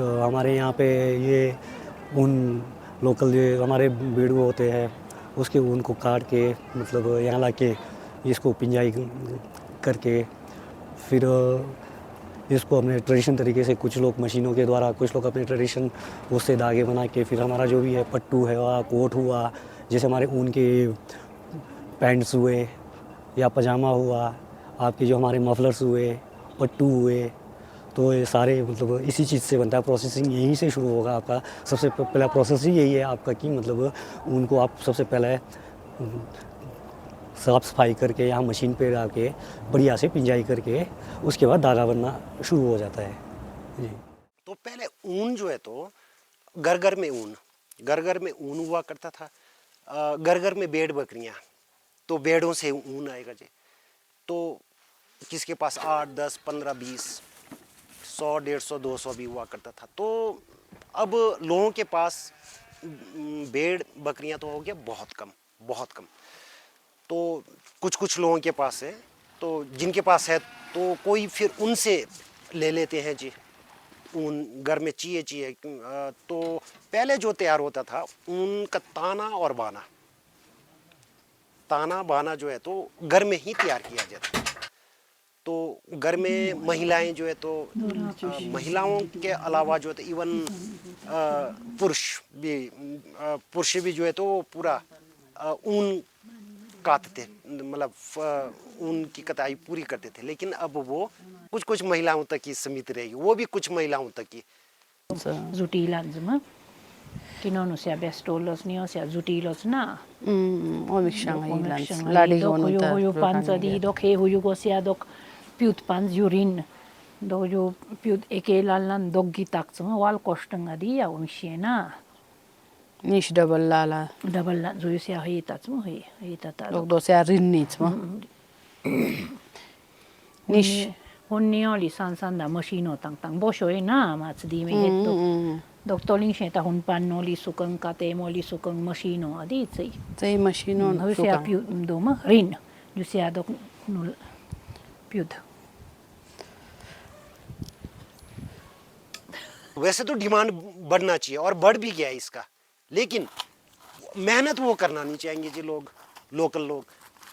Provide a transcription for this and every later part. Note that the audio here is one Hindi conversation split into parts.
हमारे यहाँ पे ये ऊन लोकल जो हमारे भेड़ू होते हैं उसके ऊन को काट के मतलब यहाँ ला के इसको पिंजाई करके फिर इसको अपने ट्रेडिशन तरीके से कुछ लोग मशीनों के द्वारा, कुछ लोग अपने ट्रेडिशन उससे धागे बना के फिर हमारा जो भी है पट्टू है या कोट हुआ, जैसे हमारे ऊन के पैंट्स हुए या पजामा हुआ, आपके जो हमारे मफलर्स हुए, पट्टू हुए, तो ये सारे मतलब इसी चीज़ से बनता है। प्रोसेसिंग यहीं से शुरू होगा आपका। सबसे पहला प्रोसेस ही यही है आपका कि मतलब उनको आप सबसे पहले साफ़ सफाई करके यहाँ मशीन पे ला के बढ़िया से पिंजाई करके उसके बाद धागा बनना शुरू हो जाता है जी। तो पहले ऊन जो है तो घर घर में ऊन हुआ करता था। घर घर में भेड़ बकरियां, तो भेड़ों से ऊन आएगा जी। तो किसके पास 8, 10, 15, 20, 100, 150, 200 भी हुआ करता था। तो अब लोगों के पास भेड़ बकरियां तो हो गया बहुत कम, बहुत कम। तो कुछ कुछ लोगों के पास है, तो जिनके पास है तो कोई फिर उनसे ले लेते हैं जी। ऊन घर में चाहिए। तो पहले जो तैयार होता था ऊन का ताना बाना जो है तो घर में ही तैयार किया जाता है। तो घर में महिलाएं जो है तो महिलाओं के अलावा जो है तो इवन पुरुष भी जो है तो पूरा ऊन काटते, मतलब ऊन की कताई पूरी करते थे। लेकिन अब वो कुछ कुछ महिलाओं तक ही सीमित रहेगी, वो भी कुछ महिलाओं तक ही। Zutilanzma. Tinono sia bestolos nio sia zutilos na. Omikshang Omekshang Highlands. hai Ladi dok Gonta. hoyo panza di dok he hoyo gosia dok piut pans urin. Do yo piut ekelalan dog gitak tsma wal kostanga di ya omshiena. Nish double lala. Double lan zo yo sia hita tsma he tata. Dok do sia rinnit ma. Nish. Honni oli san da machino tang bosho e na mats di me hetto. Dok toling sheta hon pannoli sukang kate moli sukang machino adi tsai. Tsai machino Ho sia piut doma rin. Jo sia dok nul piut. वैसे तो डिमांड बढ़ना चाहिए और बढ़ भी गया इसका, लेकिन मेहनत वो करना नहीं चाहेंगे जी लोग, लोकल लोग।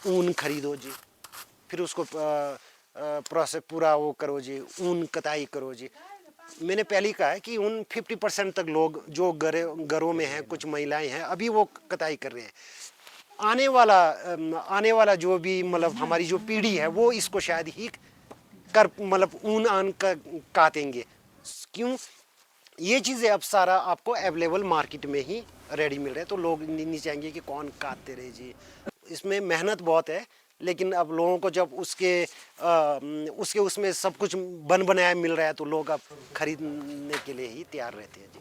ऊन खरीदो जी, फिर उसको प्रोसेस पूरा वो करो जी, ऊन कताई करो जी। मैंने पहले ही कहा है कि उन 50% तक लोग जो घरों में हैं, कुछ महिलाएं हैं, अभी वो कताई कर रहे हैं। आने वाला जो भी मतलब हमारी जो पीढ़ी है वो इसको शायद ही कर मतलब ऊन आन काटेंगे। क्यों? ये चीज़ें अब सारा आपको अवेलेबल मार्केट में ही रेडी मिल रहा है, तो लोग नहीं चाहेंगे कि कौन काटते रहे जी। इसमें मेहनत बहुत है, लेकिन अब लोगों को जब उसमें सब कुछ बन बनाया मिल रहा है तो लोग अब खरीदने के लिए ही तैयार रहते हैं जी।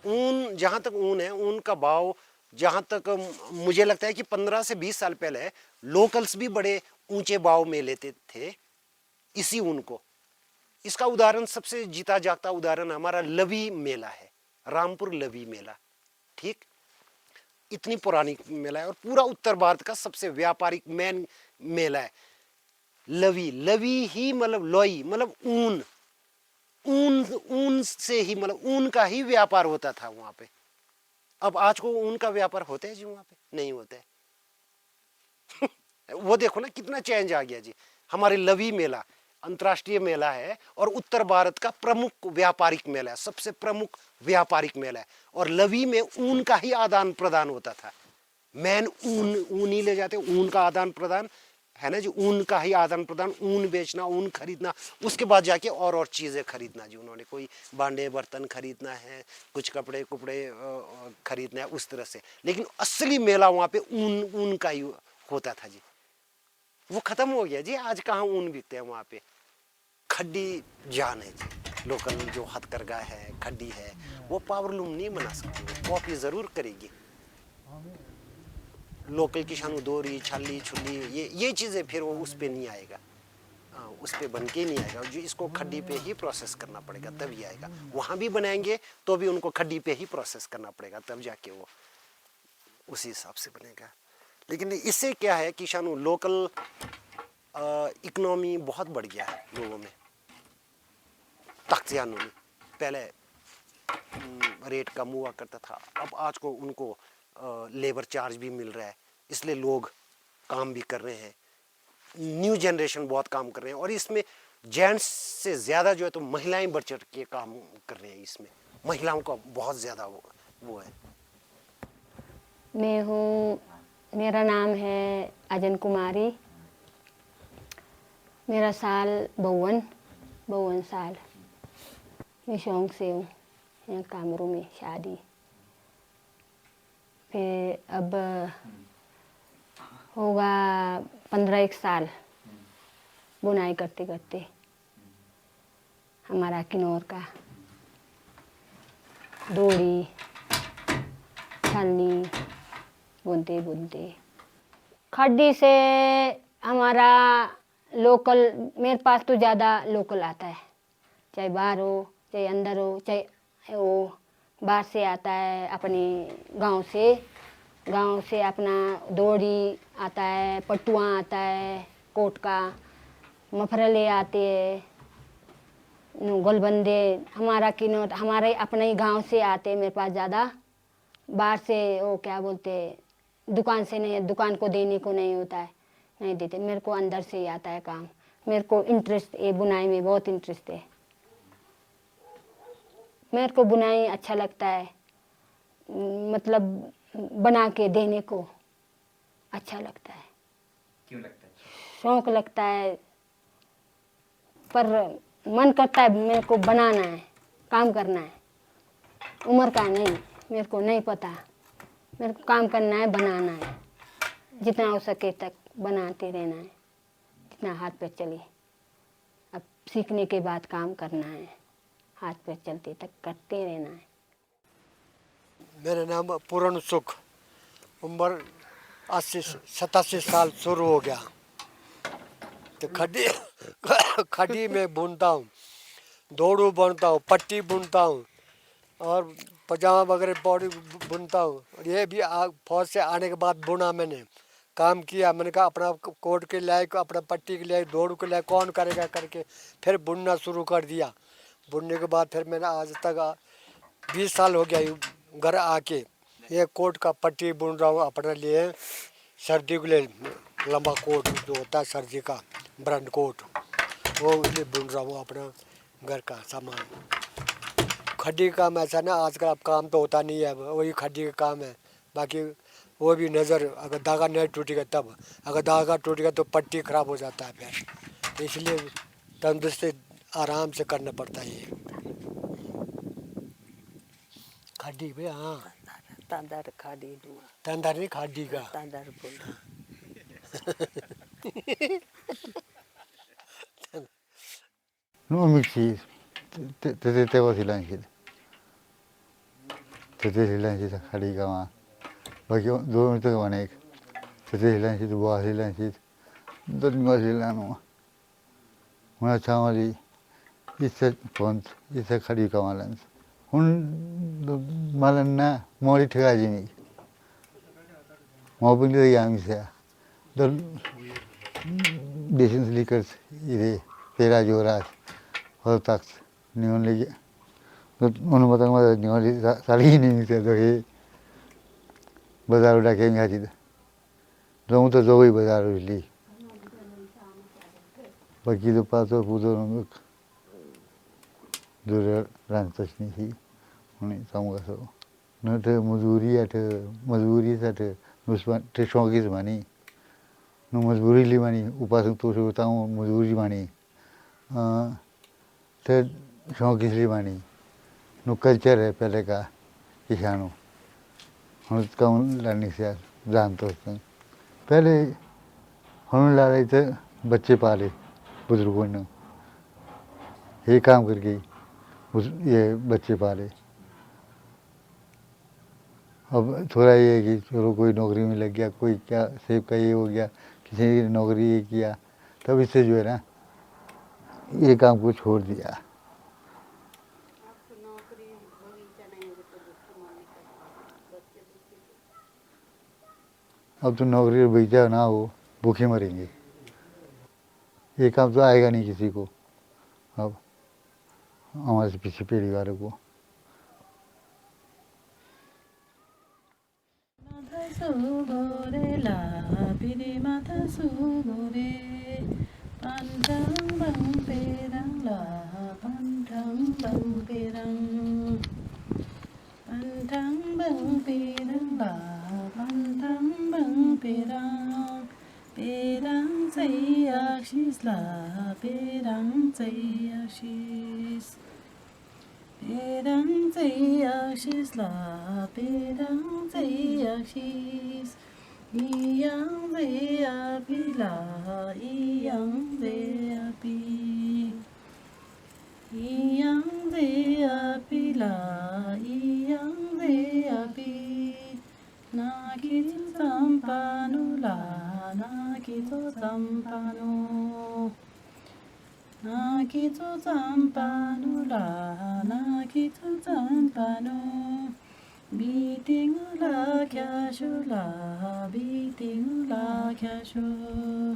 ऊन, जहाँ तक ऊन है, ऊन का भाव जहाँ तक मुझे लगता है कि 15 से 20 साल पहले लोकल्स भी बड़े ऊंचे भाव में लेते थे इसी ऊन को। इसका उदाहरण, सबसे जीता जागता उदाहरण हमारा लवी मेला है, रामपुर लवी मेला। ठीक, इतनी पुरानी मेला है और पूरा उत्तर भारत का सबसे व्यापारिक मेन मेला है। लवी ही मतलब लोई मतलब ऊन से ही मतलब ऊन का ही व्यापार होता था वहां पे। अब आज को ऊन का व्यापार होता है जी वहां पे? नहीं होता है। वो देखो ना कितना चेंज आ गया जी। हमारे लवी मेला अंतर्राष्ट्रीय मेला है और उत्तर भारत का प्रमुख व्यापारिक मेला है, सबसे प्रमुख व्यापारिक मेला है। और लवी में ऊन का ही आदान प्रदान होता था। मैन ऊन ही ले जाते, ऊन का आदान प्रदान है ना जी, ऊन का ही आदान प्रदान, ऊन बेचना, ऊन खरीदना, उसके बाद जाके और चीज़ें खरीदना जी। उन्होंने कोई भांडे बर्तन खरीदना है, कुछ कपड़े खरीदना है, उस तरह से। लेकिन असली मेला वहाँ पे ऊन का ही होता था जी। वो खत्म हो गया जी। आज कहाँ ऊन बिकते हैं वहाँ पे। खड्डी जान है जी, लोकल जो हथकरघा है, खड्डी है, वो पावरलूम नहीं बना सकती, वो कॉपी ज़रूर करेगी। लोकल किसानों दोरी छाली छुली ये चीज़ें फिर वो उस पे नहीं आएगा, उस पे बन के नहीं आएगा। जो इसको खड्डी पे ही प्रोसेस करना पड़ेगा तभी आएगा। वहाँ भी बनाएंगे तो भी उनको खड्डी पे ही प्रोसेस करना पड़ेगा, तब जाके वो उसी हिसाब से बनेगा। लेकिन इससे क्या है कि शानू लोकल इकोनॉमी बहुत बढ़ गया है लोगों में। तख्तियानों में पहले रेट कम हुआ करता था, अब आज को उनको लेबर चार्ज भी मिल रहा है, इसलिए लोग काम भी कर रहे हैं। न्यू जनरेशन बहुत काम कर रहे हैं और इसमें जेंट्स से ज़्यादा जो है तो महिलाएं बढ़ चढ़ के काम कर रहे हैं। इसमें महिलाओं का बहुत ज़्यादा वो है। मैं हूँ, मेरा नाम है अजन कुमारी, मेरा साल 52 साल। मैं शौक से हूँ, यहाँ कामरू में शादी। फिर अब होगा 15-1 साल बुनाई करते करते। हमारा किन्नौर का डोरी छलनी बुनते बुनते। खड्डी से हमारा लोकल, मेरे पास तो ज़्यादा लोकल आता है, चाहे बाहर हो चाहे अंदर हो, चाहे वो बाहर से आता है अपने गांव से अपना डोरी आता है, पटुआ आता है, कोट का मफरले आते हैं, गोलबंदे हमारा किन्नौर हमारे अपने ही गांव से आते हैं। मेरे पास ज़्यादा बाहर से वो क्या बोलते दुकान से नहीं, दुकान को देने को नहीं होता है, नहीं देते। मेरे को अंदर से ही आता है काम। मेरे को इंटरेस्ट है बुनाई में, बहुत इंटरेस्ट है। मेरे को बुनाई अच्छा लगता है, मतलब बना के देने को अच्छा लगता है। क्यों लगता है? शौक लगता है, पर मन करता है मेरे को बनाना है, काम करना है। उम्र का नहीं, मेरे को नहीं पता, मेरे को काम करना है, बनाना है, जितना हो सके तक बनाते रहना है, जितना हाथ पे चले। अब सीखने के बाद काम करना है, हाथ पे चलते तक करते रहना है। मेरा नाम पूर्ण सुख, उम्र 87 साल शुरू हो गया। तो खड्डी में बुनता हूँ, दौड़ू बुनता हूँ, पट्टी बुनता हूँ और पजामा वगैरह बॉडी बुनता हूँ। और ये भी फौज से आने के बाद बुना, मैंने काम किया। मैंने कहा अपना कोट के लायक, अपना पट्टी के लायक, दौड़ के लायक कौन करेगा करके फिर बुनना शुरू कर दिया। बुनने के बाद फिर मैंने आज तक 20 साल हो गया घर आके ये कोट का पट्टी बुन रहा हूँ अपने लिए, सर्दी के लिए लंबा कोट जो होता है सर्दी का ब्रांड कोट, वो इसलिए बुन रहा हूँ अपना घर का सामान। खड्डी का काम ऐसा ना, आजकल अब काम तो होता नहीं है, वही खड्डी का काम है। बाकी वो भी नज़र, अगर धागा नहीं टूटेगा तब, अगर धागा टूटेगा तो पट्टी खराब हो जाता है फिर, इसलिए तंदुरुस्ती आराम से करना पड़ता है ये खड्डी पे। हाँ, तादर खाड़ी दुआ, तंदर नहीं खड्डी का। तादर बोला। No mixi, te voy a decir te silencio खड़ी का वहाँ बाकी 2 मिनट तक बने te silencio बुआ silencio 2 minute silencio una chamali इससे पॉइंट इससे खड़ी का वालन उन मालन ना मोरी ठगा जी नहीं मोबिल तो यहाँ से तो डिशेंस लिकर ये तेरा जोराज और तक न्यून लगी तो उन्होंने बताया मैं न्यून साली ही नहीं निकले तो ये बाजार उड़ा के यहाँ चीज़ लोगों तो जो ही बाजार उड़ली बाकी तो पास तो पूछो लोग दूर रांचस नहीं थी उन्हें सामूगा सो न तो मजबूरी से तो शौकी से मानी न मजबूरी ली मानी उपास तो बताऊँ मजबूरी मानी तो शौक इसलिए मानी नो कल्चर है पहले का किसानों हम उसका लाने से जानते होते पहले हम ला रहे थे बच्चे पाले बुजुर्गों ने ये काम करके ये बच्चे पाले। अब थोड़ा ये है कि चलो कोई नौकरी में लग गया, कोई क्या सेब का ये हो गया, किसी ने नौकरी ये किया, तब इससे जो है ना ये काम को छोड़ दिया। अब तो नौकरी बेचा ना हो, भूखे मरेंगे। ये काम तो आएगा नहीं किसी को अब हमारे से पीछे पीढ़ी वालों को। Perang sayakshis la, perang sayakshis. Perang sayakshis la, perang sayakshis. Iyang zayapi la, iyang zayapi. Iyang zayapi la, iyang zayapi. Nakito sampano la, nakito sampano. Nakito sampano la, nakito sampano. Beating la cashew la, beating la cashew.